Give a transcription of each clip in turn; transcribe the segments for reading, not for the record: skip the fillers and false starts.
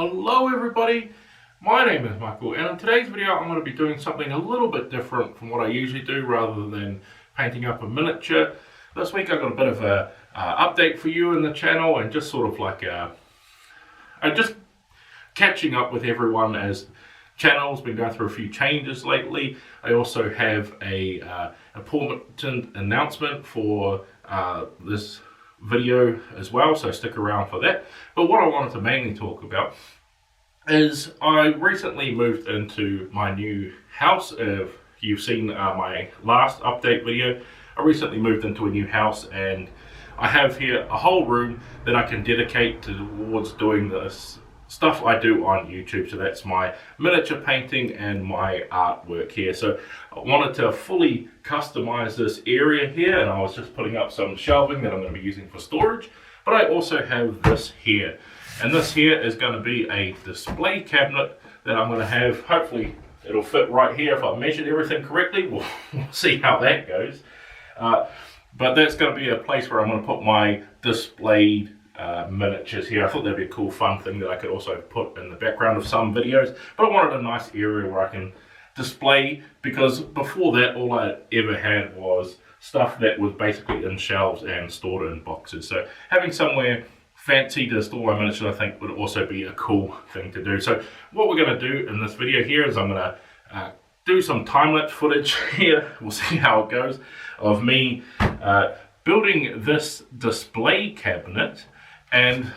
Hello everybody, my name is Michael, and in today's video I'm going to be doing something a little bit different from what I usually do rather than painting up a miniature. This week I've got a bit of a update for you in the channel, and just sort of like just catching up with everyone as channel's been going through a few changes lately. I also have a important announcement for this video as well, so stick around for that. But what I wanted to mainly talk about is I recently moved into my new house. If you've seen my last update video, I recently moved into a new house, and I have here a whole room that I can dedicate towards doing this stuff I do on YouTube. So that's my miniature painting and my artwork here. So I wanted to fully customize this area here, and I was just putting up some shelving that I'm going to be using for storage. But I also have this here, and this here is going to be a display cabinet that I'm going to have. Hopefully it'll fit right here if I measured everything correctly. We'll see how that goes. But that's going to be a place where I'm going to put my displayed miniatures here. I thought that'd be a cool fun thing that I could also put in the background of some videos, but I wanted a nice area where I can display, because before that all I ever had was stuff that was basically in shelves and stored in boxes. So having somewhere fancy to store my miniatures, I think, would also be a cool thing to do. So what we're going to do in this video here is I'm going to do some time-lapse footage here. We'll see how it goes, of me building this display cabinet, and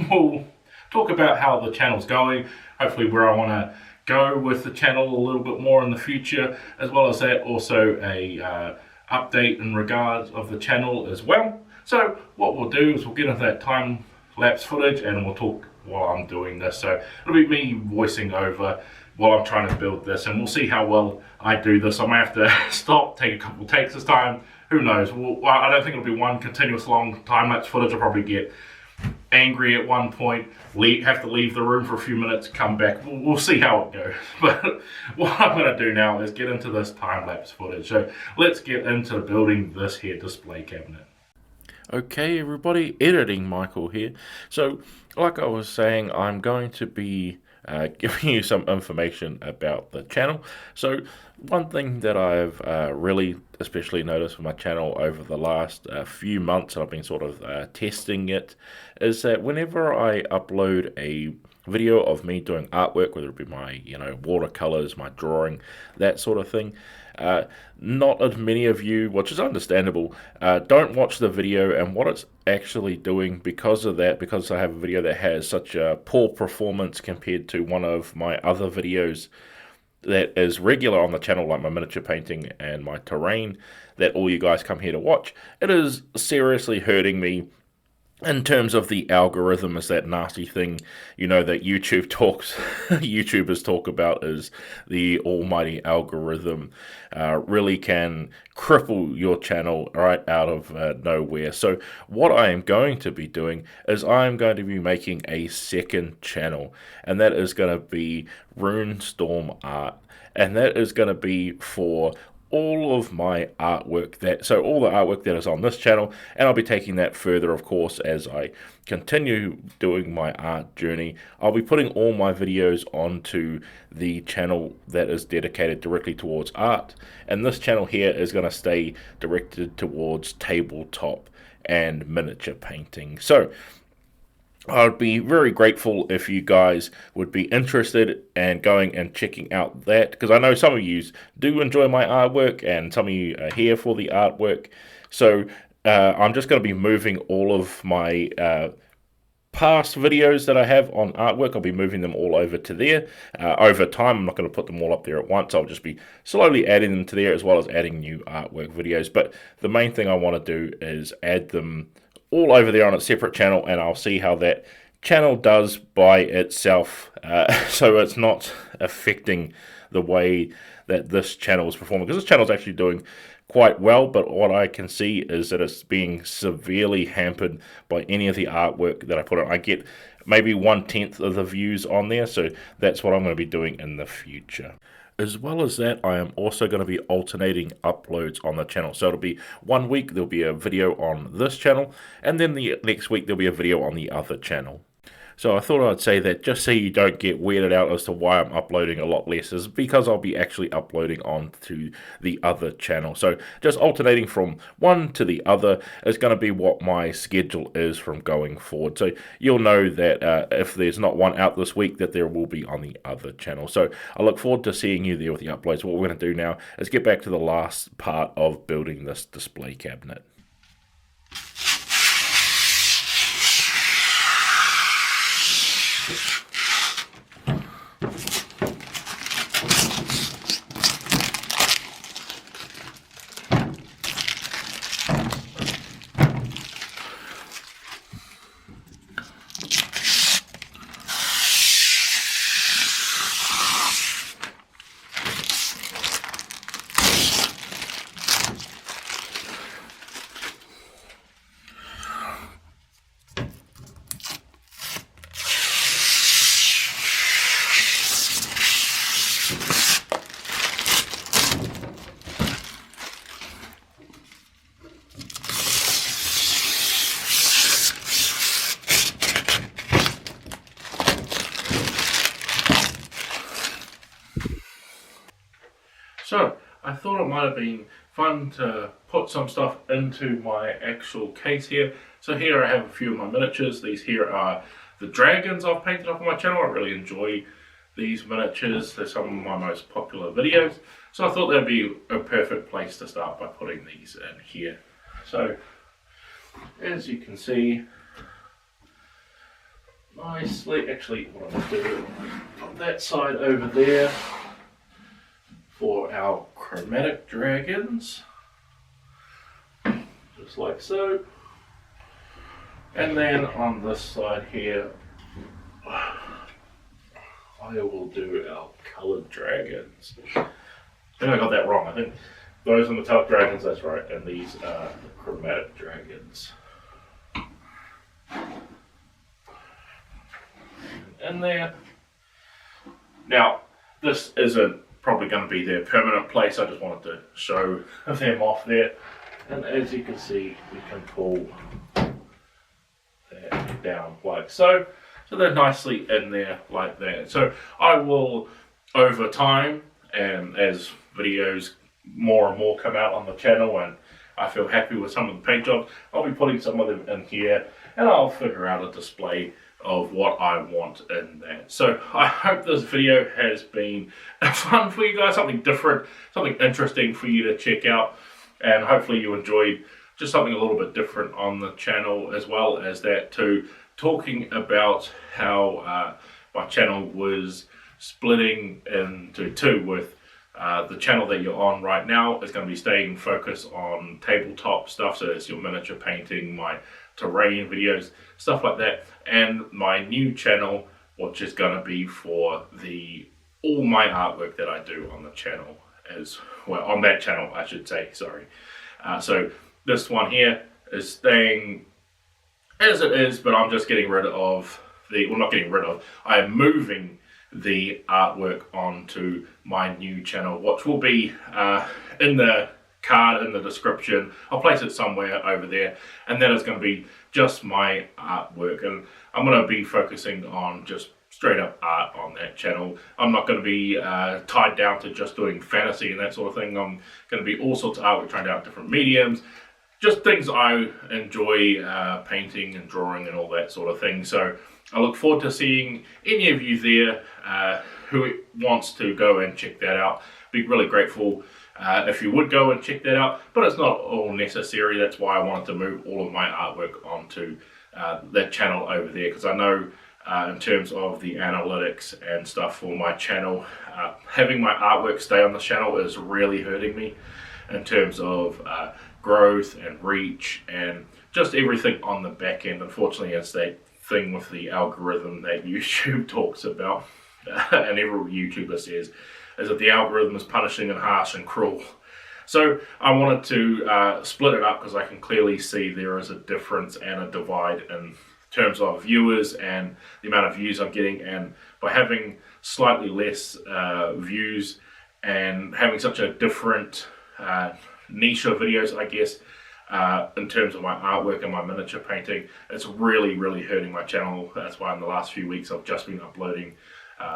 we'll talk about how the channel's going, hopefully where I want to go with the channel a little bit more in the future, as well as that also a update in regards of the channel as well. So what we'll do is we'll get into that time-lapse footage and we'll talk while I'm doing this. So it'll be me voicing over while I'm trying to build this, and we'll see how well I do this. I might have to stop, take a couple takes this time. Who knows? Well, I don't think it'll be one continuous long time-lapse footage. I'll probably get angry at one point, have to leave the room for a few minutes, come back. We'll see how it goes. But what I'm going to do now is get into this time-lapse footage. So let's get into building this here display cabinet. Okay everybody, Editing Michael here. So like I was saying, I'm going to be giving you some information about the channel. So one thing that I've really especially noticed with my channel over the last few months, and I've been sort of testing it, is that whenever I upload a video of me doing artwork, whether it be my watercolors, my drawing, that sort of thing, not as many of you, which is understandable, don't watch the video and what it's actually doing. Because of that, because I have a video that has such a poor performance compared to one of my other videos that is regular on the channel, like my miniature painting and my terrain, that all you guys come here to watch, it is seriously hurting me in terms of the algorithm. Is that nasty thing, that YouTubers talk about, is the almighty algorithm really can cripple your channel right out of nowhere. So what I am going to be doing is I'm going to be making a second channel, and that is going to be RuneStorm Art, and that is going to be for all of my artwork, so all the artwork that is on this channel, and I'll be taking that further, of course, as I continue doing my art journey. I'll be putting all my videos onto the channel that is dedicated directly towards art, and this channel here is going to stay directed towards tabletop and miniature painting. So I'd be very grateful if you guys would be interested in going and checking out that, because I know some of you do enjoy my artwork and some of you are here for the artwork. So I'm just going to be moving all of my past videos that I have on artwork. I'll be moving them all over to there. Over time, I'm not going to put them all up there at once. I'll just be slowly adding them to there, as well as adding new artwork videos. But the main thing I want to do is add them all over there on a separate channel, and I'll see how that channel does by itself, so it's not affecting the way that this channel is performing, because this channel is actually doing quite well, but what I can see is that it's being severely hampered by any of the artwork that I put on. I get maybe 1/10 of the views on there, so that's what I'm going to be doing in the future. As well as that, I am also going to be alternating uploads on the channel. So it'll be 1 week there'll be a video on this channel, and then the next week there'll be a video on the other channel. So I thought I'd say that just so you don't get weirded out as to why I'm uploading a lot less, is because I'll be actually uploading onto the other channel. So just alternating from one to the other is going to be what my schedule is from going forward. So you'll know that if there's not one out this week, that there will be on the other channel. So I look forward to seeing you there with the uploads. What we're going to do now is get back to the last part of building this display cabinet. So, I thought it might have been fun to put some stuff into my actual case here. So here I have a few of my miniatures. These here are the dragons I've painted up on my channel. I really enjoy these miniatures. They're some of my most popular videos. So I thought that'd be a perfect place to start by putting these in here. So, as you can see, nicely, actually what I'm going to do, put that side over there for our chromatic dragons, just like so. And then on this side here, I will do our coloured dragons. I think I got that wrong. I think those are metallic dragons, that's right, and these are the chromatic dragons. In there. Now, this isn't probably going to be their permanent place. I just wanted to show them off there. And as you can see, we can pull that down like so. So they're nicely in there like that. So I will, over time, and as videos more and more come out on the channel and I feel happy with some of the paint jobs, I'll be putting some of them in here and I'll figure out a display of what I want in that. So I hope this video has been fun for you guys, something different, something interesting for you to check out, and hopefully you enjoyed just something a little bit different on the channel, as well as that too, talking about how my channel was splitting into two, with the channel that you're on right now is going to be staying focused on tabletop stuff, so it's your miniature painting, my terrain videos, stuff like that, and my new channel, which is going to be for all my artwork that I do on the channel as well, on that channel I should say, sorry. So this one here is staying as it is, but I'm just getting rid of I am moving the artwork onto my new channel, which will be in the card in the description. I'll place it somewhere over there, and that is going to be just my artwork, and I'm going to be focusing on just straight up art on that channel. I'm not going to be tied down to just doing fantasy and that sort of thing. I'm going to be all sorts of artwork, trying out different mediums, just things I enjoy painting and drawing and all that sort of thing. So I look forward to seeing any of you there who wants to go and check that out. Be really grateful if you would go and check that out, but it's not all necessary. That's why I wanted to move all of my artwork onto that channel over there, because I know in terms of the analytics and stuff for my channel, having my artwork stay on the channel is really hurting me in terms of growth and reach and just everything on the back end. Unfortunately, it's that thing with the algorithm that YouTube talks about and every YouTuber says, is that the algorithm is punishing and harsh and cruel. So I wanted to split it up, because I can clearly see there is a difference and a divide in terms of viewers and the amount of views I'm getting, and by having slightly less views and having such a different niche of videos, I guess, in terms of my artwork and my miniature painting. It's really, really hurting my channel. That's why in the last few weeks I've just been uploading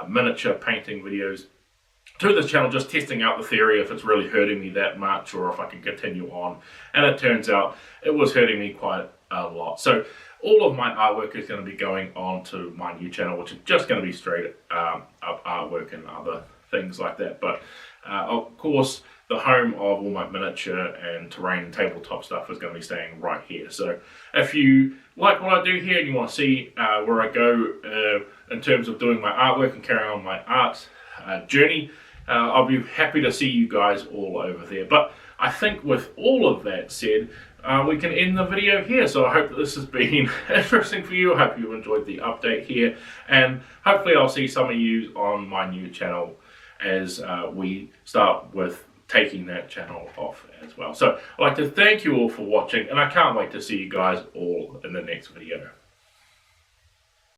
miniature painting videos to this channel, just testing out the theory if it's really hurting me that much or if I can continue on. And it turns out it was hurting me quite a lot. So all of my artwork is going to be going on to my new channel, which is just going to be straight up artwork and other things like that. But of course, the home of all my miniature and terrain and tabletop stuff is going to be staying right here. So if you like what I do here and you want to see where I go in terms of doing my artwork and carrying on my art journey, I'll be happy to see you guys all over there. But I think with all of that said, we can end the video here. So I hope that this has been interesting for you. I hope you enjoyed the update here, and hopefully I'll see some of you on my new channel as we start with taking that channel off as well. So I'd like to thank you all for watching, and I can't wait to see you guys all in the next video.